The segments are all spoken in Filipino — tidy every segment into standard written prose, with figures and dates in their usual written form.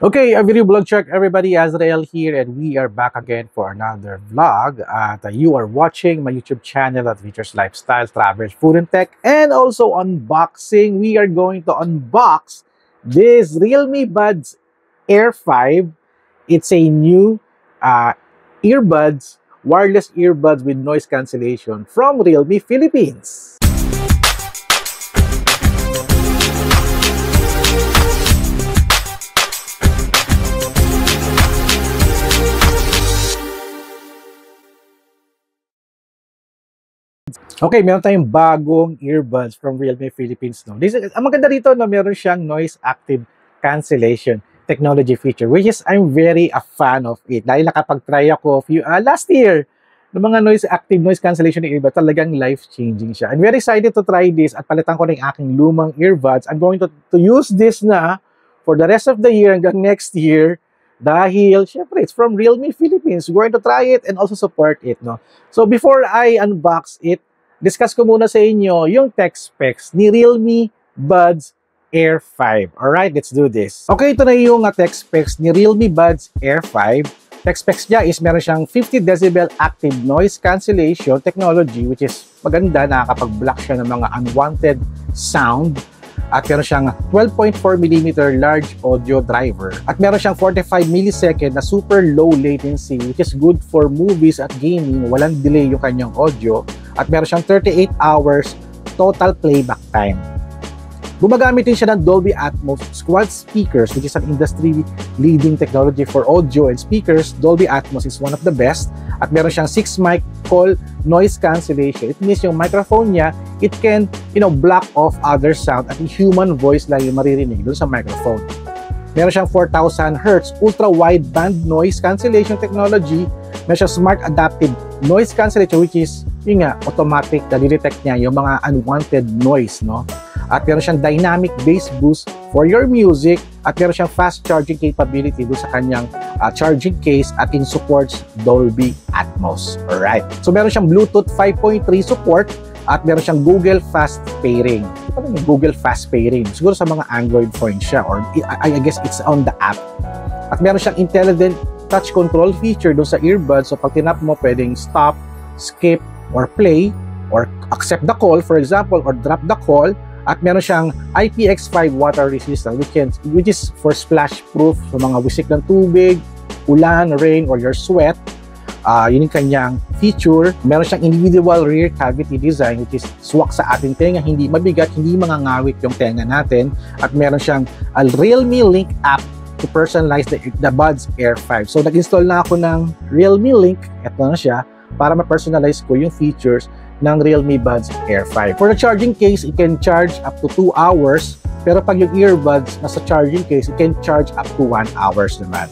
Okay, a video vlog check everybody, Azrael here, and we are back again for another vlog. You are watching my YouTube channel that features lifestyle, travel, food and tech, and also unboxing. We are going to unbox this Realme Buds Air 5. It's a new wireless earbuds with noise cancellation from Realme Philippines. Okay, meron tayong bagong earbuds from Realme Philippines. No? Ang maganda rito, no, meron siyang noise active cancellation technology feature, which is I'm very a fan of it. Dahil nakapag-try ako last year ng mga noise cancellation ng earbuds, talagang life-changing siya. I'm very excited to try this at palitan ko na yung aking lumang earbuds. I'm going to use this na for the rest of the year hanggang next year. Dahil, syempre, it's from Realme Philippines. We're going to try it and also support it. No? So before I unbox it, discuss ko muna sa inyo yung tech specs ni Realme Buds Air 5. Alright, let's do this. Okay, ito na yung tech specs ni Realme Buds Air 5. Tech specs niya is meron siyang 50 decibel active noise cancellation technology, which is maganda, nakakapag-block siya ng mga unwanted sound. At meron siyang 12.4mm large audio driver. At meron siyang 45 millisecond na super low latency, which is good for movies at gaming. Walang delay yung kanyang audio. At meron siyang 38 hours total playback time. Gumagamit din siya ng Dolby Atmos quad speakers, which is an industry-leading technology for audio and speakers. Dolby Atmos is one of the best. At meron siyang 6-mic call noise cancellation. It means yung microphone niya, it can, block off other sound at human voice lang yung maririnig dun sa microphone. Meron siyang 4,000 Hz ultra-wideband noise cancellation technology. Meron siyang smart adaptive noise cancellation, which is, automatic na detect niya yung mga unwanted noise, no? At meron siyang dynamic bass boost for your music. At meron siyang fast charging capability doon sa kanyang charging case at in supports Dolby Atmos. Alright. So meron siyang Bluetooth 5.3 support at meron siyang Google Fast Pairing. Ano yung Google Fast Pairing? Siguro sa mga Android phone siya, or I guess it's on the app. At meron siyang intelligent touch control feature doon sa earbuds. So pag tinap mo, pwedeng stop, skip, or play, or accept the call, for example, or drop the call. At meron siyang IPX5 water resistant, which is for splash proof sa mga wisik ng tubig, ulan, rain, or your sweat. Yun yung kanyang feature. Meron siyang individual rear cavity design, which is swak sa ating tenga, hindi mabigat, hindi mangangawit yung tenga natin. At meron siyang a Realme Link app to personalize the Buds Air 5. So nag-install na ako ng Realme Link, eto na siya, para ma-personalize ko yung features ng Realme Buds Air 5. For the charging case, it can charge up to 2 hours. Pero pag yung earbuds nasa charging case, it can charge up to 1 hours naman.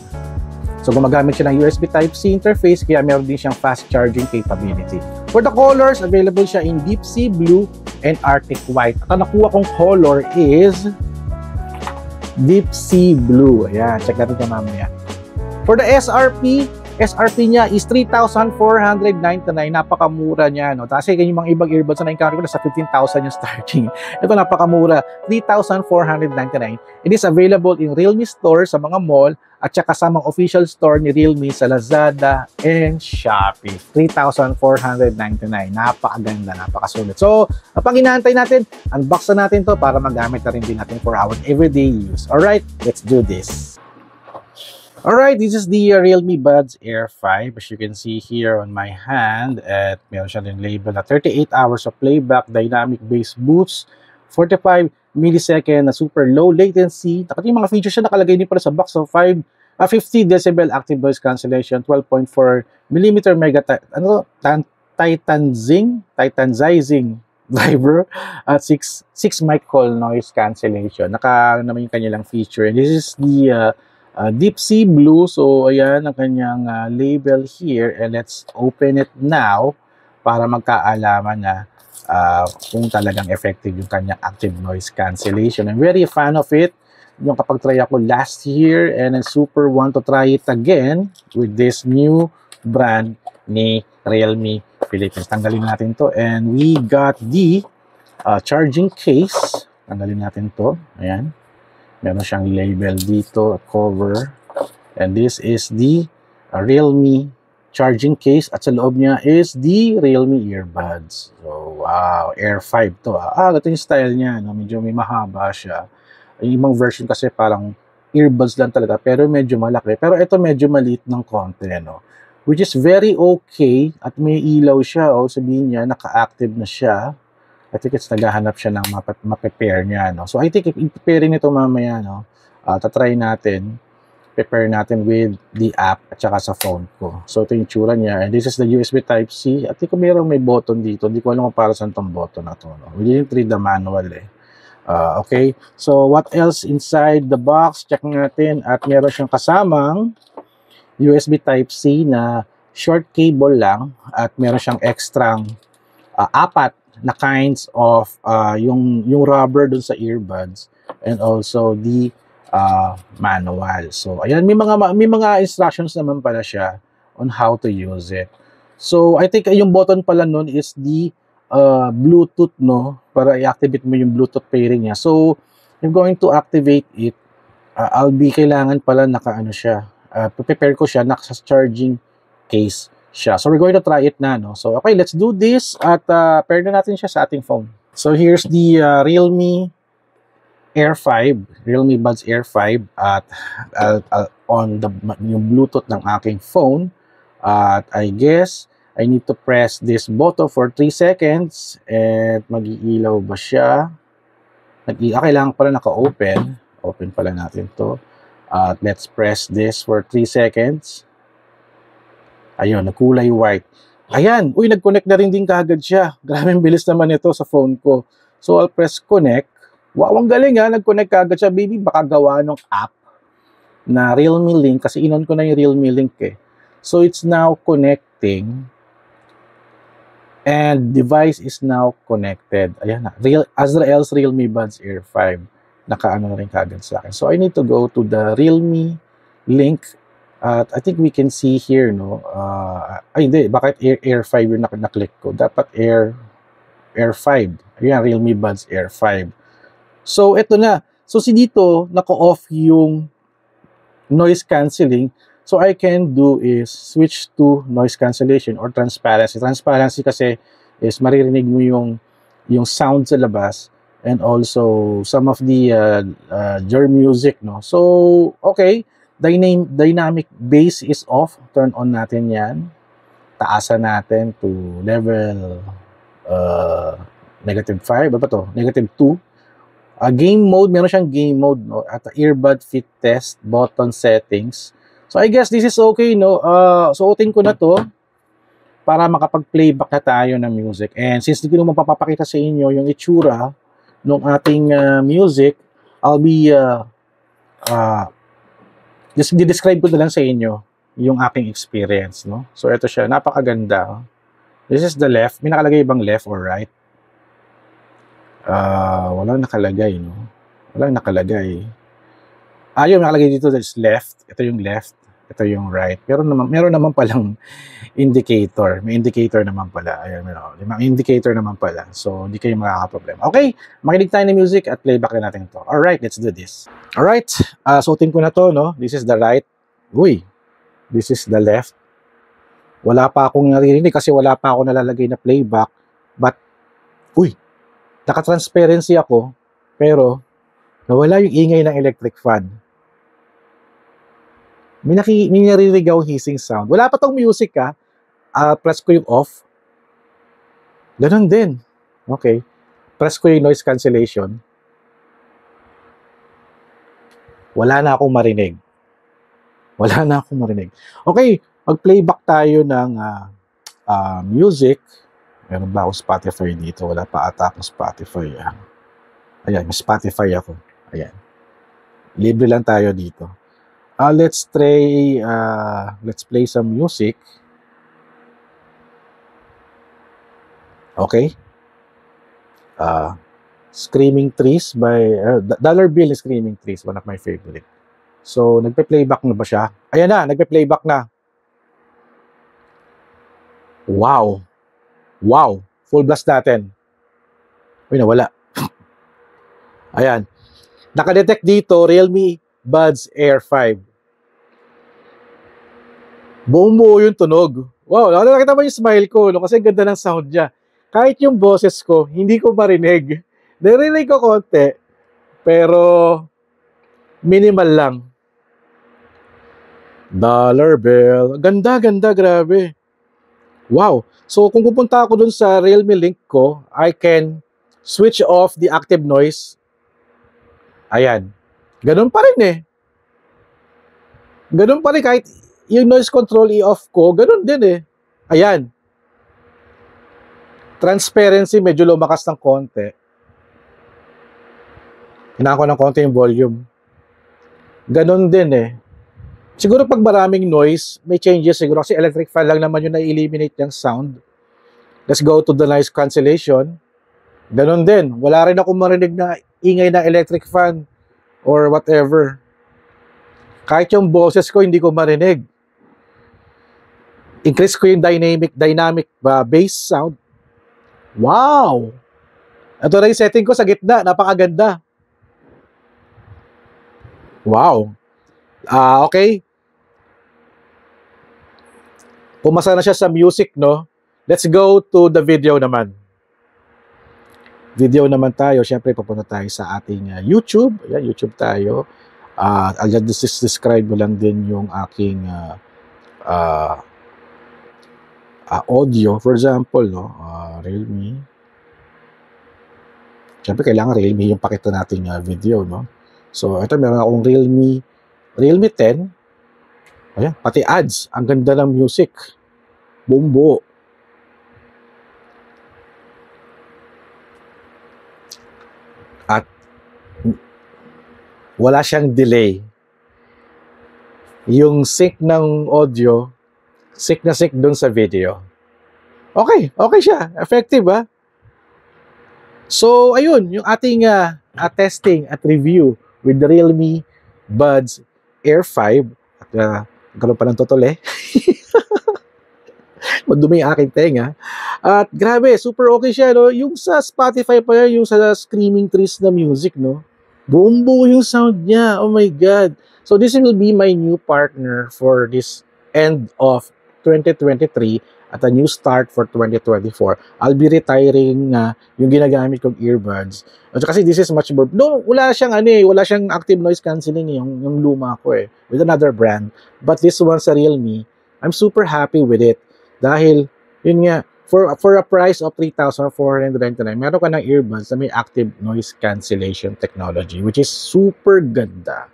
So gumagamit siya ng USB Type-C interface, kaya meron din siyang fast charging capability. For the colors, available siya in Deep Sea Blue and Arctic White. At ang nakuha kong color is Deep Sea Blue. Ayan, check natin ito mamaya. For the SRP niya is 3,499. Napakamura niya, no? Kasi yung mga ibang earbuds na na-encounter ko, nasa 15,000 yung starting. Ito napakamura, 3,499. It is available in Realme Store sa mga mall at saka sa mga official store ni Realme sa Lazada and Shopee. 3,499. Napakaganda, napakasulit. So, pang inaantay natin, unbox na natin to para magamit na rin din natin for our everyday use. Alright, let's do this. Alright, this is the Realme Buds Air 5. As you can see here on my hand, at meron siya din label na 38 hours of playback, dynamic bass boost, 45 millisecond na super low latency. Yung mga features siya nakalagay din pala sa box. So 50 decibel active noise cancellation, 12.4mm titanizing driver at 6 mic call noise cancellation. Naman yung kanilang feature. And this is the Deep Sea Blue. So ayan ang kanyang label here, and let's open it now para magkaalaman na kung talagang effective yung kanyang active noise cancellation. I'm very fan of it. Yung kapag try ako last year, and I super want to try it again with this new brand ni Realme Philippines. Tanggalin natin to, and we got the charging case. Tanggalin natin to. Ayan. Meron siyang label dito, cover. And this is the Realme charging case at sa loob niya is the Realme earbuds. So, wow, Air 5 to. Ito yung style niya, no? Medyo may mahaba siya. Yung ibang version kasi parang earbuds lang talaga, pero medyo malaki. Pero ito medyo maliit ng konti, no? Which is very okay at may ilaw siya. Sabihin niya, naka-active na siya. I think it's naghahanap siya ng ma-prepare niya, no? So, I think i-preparing nito mamaya, no? Tatry natin. Prepare natin with the app at saka sa phone ko. So, ito yung tsura niya. And this is the USB Type-C. At hindi ko may button dito. Hindi ko alam kung para saan itong button na ito, no? We didn't read the manual, eh. Okay. So, what else inside the box? Check natin. At meron siyang kasamang USB Type-C na short cable lang. At meron siyang extrang apat na kinds of yung rubber dun sa earbuds and also the manual. So ayan, may mga instructions naman pala siya on how to use it. So I think yung button pala nun is the Bluetooth, no, para i-activate mo yung Bluetooth pairing niya. So I'm going to activate it. Kailangan pala naka-ano siya. Prepare ko siya, naka-charging case siya. So we're going to try it na, no? So okay, let's do this at pair na natin siya sa ating phone. So here's the Realme Air 5, Realme Buds Air 5 at on yung Bluetooth ng aking phone. At I guess I need to press this button for 3 seconds and mag-iilaw ba siya? Kailangan pala naka-open. Open pala natin to. At let's press this for 3 seconds. Ayun, nagkulay white. Ayan, nag-connect na rin din kaagad siya. Grabe ang bilis naman ito sa phone ko. So, I'll press connect. Wow, ang galing ha, nag-connect kaagad siya. Baby, baka gawa ng app na Realme Link kasi inon ko na yung Realme Link eh. So, it's now connecting and device is now connected. Ayan na, Azrael's Realme Buds Air 5. Nakaano na rin kaagad sa akin. So, I need to go to the Realme Link. At I think we can see here, no? Hindi. Bakit Air 5 yung naklik ko? Dapat Air 5. Ayan, Realme Buds Air 5. So, ito na. So, dito, naka-off yung noise cancelling. So, I can do is switch to noise cancellation or transparency. Transparency kasi is maririnig mo yung sound sa labas and also some of the your music, no? So, okay. Dynamic bass is off. Turn on natin yan. Taasan natin to level -5. Ano ba to? -2. Game mode. Meron siyang game mode, no? At earbud fit test. Button settings. So, I guess this is okay, no? Suotin ko na to para makapag-playback na tayo ng music. And since hindi ko naman mapapakita sa inyo yung itsura ng ating music, I'll be just di-describe ko na lang sa inyo yung aking experience, no? So, ito siya. Napakaganda. This is the left. May nakalagay bang left or right? Walang nakalagay, no? Walang nakalagay. Yung nakalagay dito is left. Ito yung left. Ito yung right. Pero meron naman palang indicator. May indicator naman pala. Ayan, may indicator naman pala. So, hindi kayo makakaproblema. Okay, makinig tayo ng music at playback na natin ito. Alright, let's do this. Alright, suotin ko na to, no? This is the right. Uy, this is the left. Wala pa akong naririnig kasi wala pa ako nalalagay na playback. But, naka-transparency ako, pero nawala yung ingay ng electric fan. May naririnig akong hissing sound. Wala pa tong music, ha? Press ko yung off. Ganon din. Okay. Press ko yung noise cancellation. Wala na akong marinig. Wala na akong marinig. Okay, mag-playback tayo ng music. Meron ba akong Spotify dito? Wala pa ata akong Spotify. Ayan, may Spotify ako. Ayan. Libre lang tayo dito. Let's play some music. Okay. Screaming Trees by Dollar Bill is Screaming Trees, one of my favorite. So, nagpe-playback na ba siya? Ayan na, nagpe-playback na. Wow. Wow. Full blast natin. Uy, nawala. Ayan. Nakadetect dito, Realme Buds Air 5. Buong buo yung tunog. Wow, nakita mo yung smile ko, no? Kasi ganda ng sound niya. Kahit yung boses ko, hindi ko marinig. Narinig ko konti, pero minimal lang. Dollar bill. Ganda, ganda, grabe. Wow. So, kung pupunta ako dun sa Realme link ko, I can switch off the active noise. Ayan. Ganun pa rin eh. Ganun pa rin kahit yung noise control i-off ko, ganun din eh. Ayan. Transparency, medyo lumakas ng konti. Hinaan ko ng konti yung volume. Ganun din eh. Siguro pag maraming noise, may changes siguro. Kasi electric fan lang naman yung na-eliminate yung sound. Let's go to the noise cancellation. Ganun din. Wala rin ako marinig na ingay ng electric fan or whatever. Kahit yung boses ko, hindi ko marinig. Increase ko yung dynamic bass sound. Wow! Ito na yung setting ko sa gitna. Napakaganda. Wow. Okay. Pumasa na siya sa music, no? Let's go to the video naman. Video naman tayo. Siyempre, papunta tayo sa ating YouTube. Ayan, YouTube tayo. I'll just describe mo lang din yung aking audio. For example, no? Realme. Siyempre, kailangan Realme yung pakita nating video, no? So, ito, meron akong Realme 10. Ayan, pati ads. Ang ganda ng music. Buong buo. At wala siyang delay. Yung sync ng audio, sync na sync dun sa video. Okay, okay siya. Effective, ha? So, ayun, yung ating testing at review with the Realme Buds Air 5. At gano'n pa ng totoo eh. Madumi yung aking tenga. At grabe, super okay siya, no? Yung sa Spotify pa yan, yung sa streaming trees na music, no? Buong buo yung sound niya. Oh my God. So this will be my new partner for this end of 2023 at a new start for 2024. I'll be retiring yung ginagamit kong earbuds. At kasi this is much more, no, wala siyang wala siyang active noise cancelling yung luma ko with another brand. But this one sa Realme, I'm super happy with it. Dahil, yun nga, for a price of 3,499, meron ka ng earbuds na may active noise cancellation technology, which is super ganda.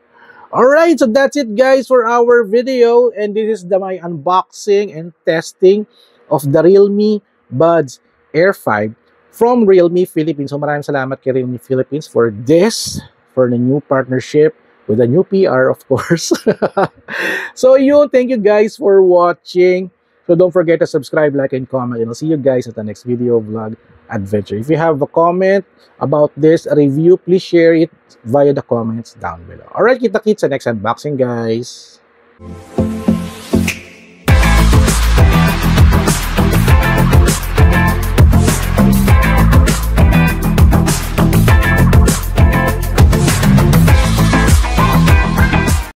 Alright, so that's it guys for our video. And this is my unboxing and testing of the Realme Buds Air 5 from Realme Philippines. So maraming salamat kay Realme Philippines for this, for the new partnership with a new PR, of course. So yun, thank you guys for watching. So don't forget to subscribe, like, and comment. And I'll see you guys at the next video vlog adventure. If you have a comment about this review, please share it via the comments down below. Alright, kita-kits sa next unboxing, guys.